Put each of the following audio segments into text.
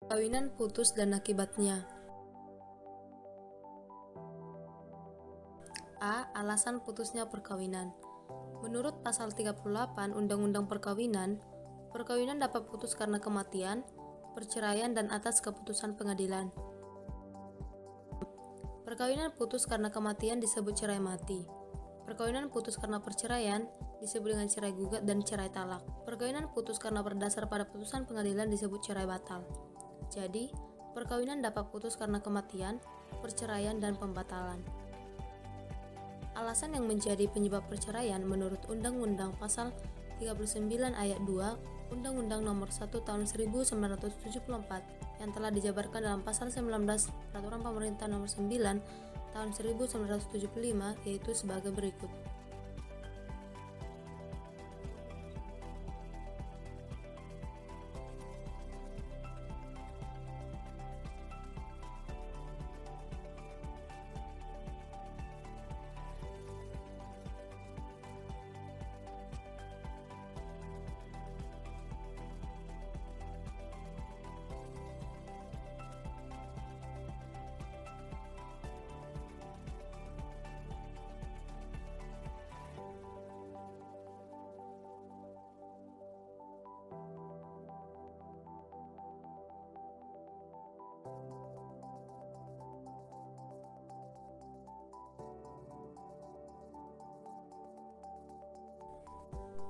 Perkawinan putus dan akibatnya. A. Alasan putusnya perkawinan. Menurut pasal 38 Undang-Undang Perkawinan, perkawinan dapat putus karena kematian, perceraian dan atas keputusan pengadilan. Perkawinan putus karena kematian disebut cerai mati. Perkawinan putus karena perceraian disebut dengan cerai gugat dan cerai talak. Perkawinan putus karena berdasar pada putusan pengadilan disebut cerai batal. Jadi, perkawinan dapat putus karena kematian, perceraian dan pembatalan. Alasan yang menjadi penyebab perceraian menurut Undang-Undang Pasal 39 Ayat 2 Undang-Undang Nomor 1 Tahun 1974 yang telah dijabarkan dalam Pasal 19 Peraturan Pemerintah Nomor 9 Tahun 1975 yaitu sebagai berikut.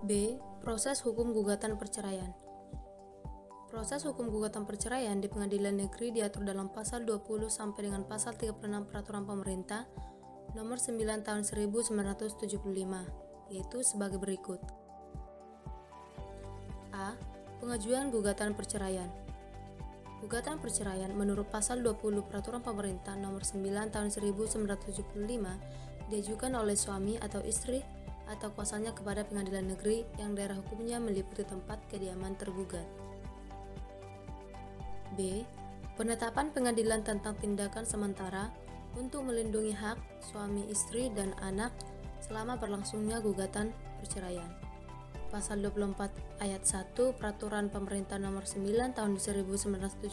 B. Proses hukum gugatan perceraian. Proses hukum gugatan perceraian di pengadilan negeri diatur dalam pasal 20 sampai dengan pasal 36 Peraturan Pemerintah Nomor 9 Tahun 1975, yaitu sebagai berikut. A. Pengajuan gugatan perceraian. Gugatan perceraian menurut pasal 20 Peraturan Pemerintah Nomor 9 Tahun 1975 diajukan oleh suami atau istri atau kuasanya kepada pengadilan negeri yang daerah hukumnya meliputi tempat kediaman tergugat. B. Penetapan pengadilan tentang tindakan sementara untuk melindungi hak suami istri dan anak selama berlangsungnya gugatan perceraian. Pasal 24 ayat 1 Peraturan Pemerintah Nomor 9 Tahun 1975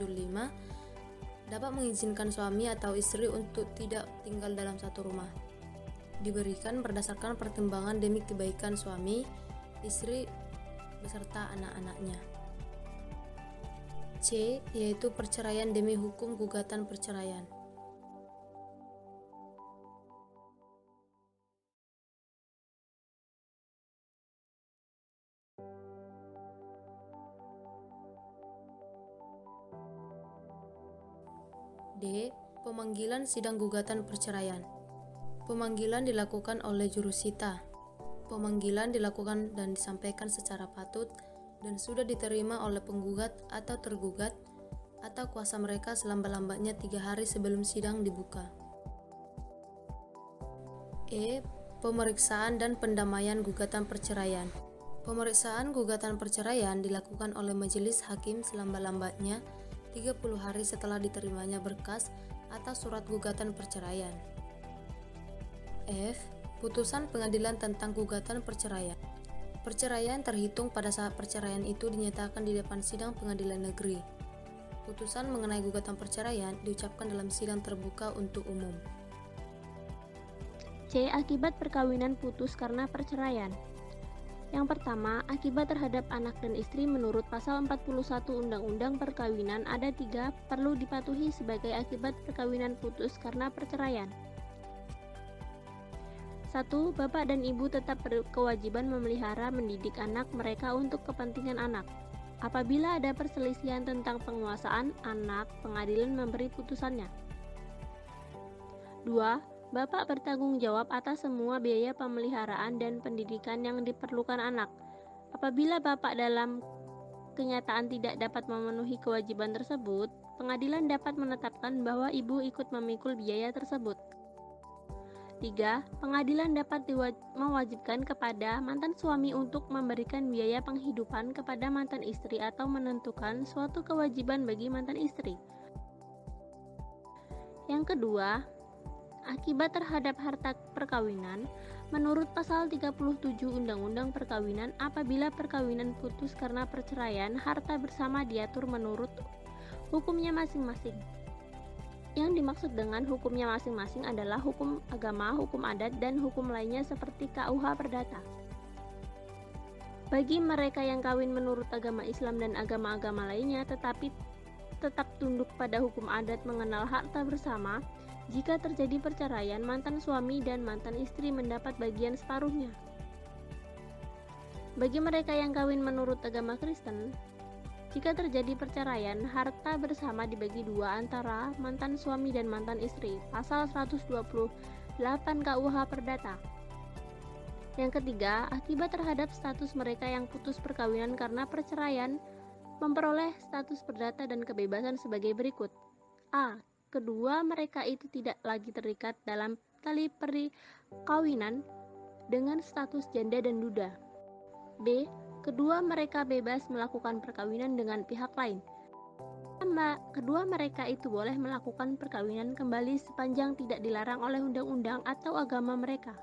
dapat mengizinkan suami atau istri untuk tidak tinggal dalam satu rumah. Diberikan berdasarkan pertimbangan demi kebaikan suami, istri, beserta anak-anaknya. C. Yaitu perceraian demi hukum gugatan perceraian. D. Pemanggilan sidang gugatan perceraian. Pemanggilan dilakukan oleh jurusita. Pemanggilan dilakukan dan disampaikan secara patut dan sudah diterima oleh penggugat atau tergugat atau kuasa mereka selambat-lambatnya 3 hari sebelum sidang dibuka. E. Pemeriksaan dan pendamaian gugatan perceraian. Pemeriksaan gugatan perceraian dilakukan oleh majelis hakim selambat-lambatnya 30 hari setelah diterimanya berkas atas surat gugatan perceraian. F. Putusan pengadilan tentang gugatan perceraian. Perceraian terhitung pada saat perceraian itu dinyatakan di depan sidang pengadilan negeri. Putusan mengenai gugatan perceraian diucapkan dalam sidang terbuka untuk umum. C. Akibat perkawinan putus karena perceraian. Yang pertama, akibat terhadap anak dan istri menurut pasal 41 Undang-Undang Perkawinan ada 3 perlu dipatuhi sebagai akibat perkawinan putus karena perceraian. 1. Bapak dan ibu tetap berkewajiban memelihara mendidik anak mereka untuk kepentingan anak. Apabila ada perselisihan tentang penguasaan anak, pengadilan memberi putusannya. 2. Bapak bertanggung jawab atas semua biaya pemeliharaan dan pendidikan yang diperlukan anak. Apabila bapak dalam kenyataan tidak dapat memenuhi kewajiban tersebut, pengadilan dapat menetapkan bahwa ibu ikut memikul biaya tersebut. 3. Pengadilan dapat mewajibkan kepada mantan suami untuk memberikan biaya penghidupan kepada mantan istri atau menentukan suatu kewajiban bagi mantan istri. Yang kedua, akibat terhadap harta perkawinan menurut pasal 37 Undang-Undang Perkawinan, apabila perkawinan putus karena perceraian, harta bersama diatur menurut hukumnya masing-masing. Yang dimaksud dengan hukumnya masing-masing adalah hukum agama, hukum adat, dan hukum lainnya seperti KUH Perdata. Bagi mereka yang kawin menurut agama Islam dan agama-agama lainnya tetapi tetap tunduk pada hukum adat mengenal harta bersama, jika terjadi perceraian, mantan suami dan mantan istri mendapat bagian separuhnya. Bagi mereka yang kawin menurut agama Kristen, jika terjadi perceraian, harta bersama dibagi dua antara mantan suami dan mantan istri. Pasal 128 KUH Perdata. Yang ketiga, akibat terhadap status mereka yang putus perkawinan karena perceraian memperoleh status perdata dan kebebasan sebagai berikut. A. Kedua mereka itu tidak lagi terikat dalam tali perkawinan dengan status janda dan duda. B. Kedua mereka bebas melakukan perkawinan dengan pihak lain. Kedua mereka itu boleh melakukan perkawinan kembali sepanjang tidak dilarang oleh undang-undang atau agama mereka.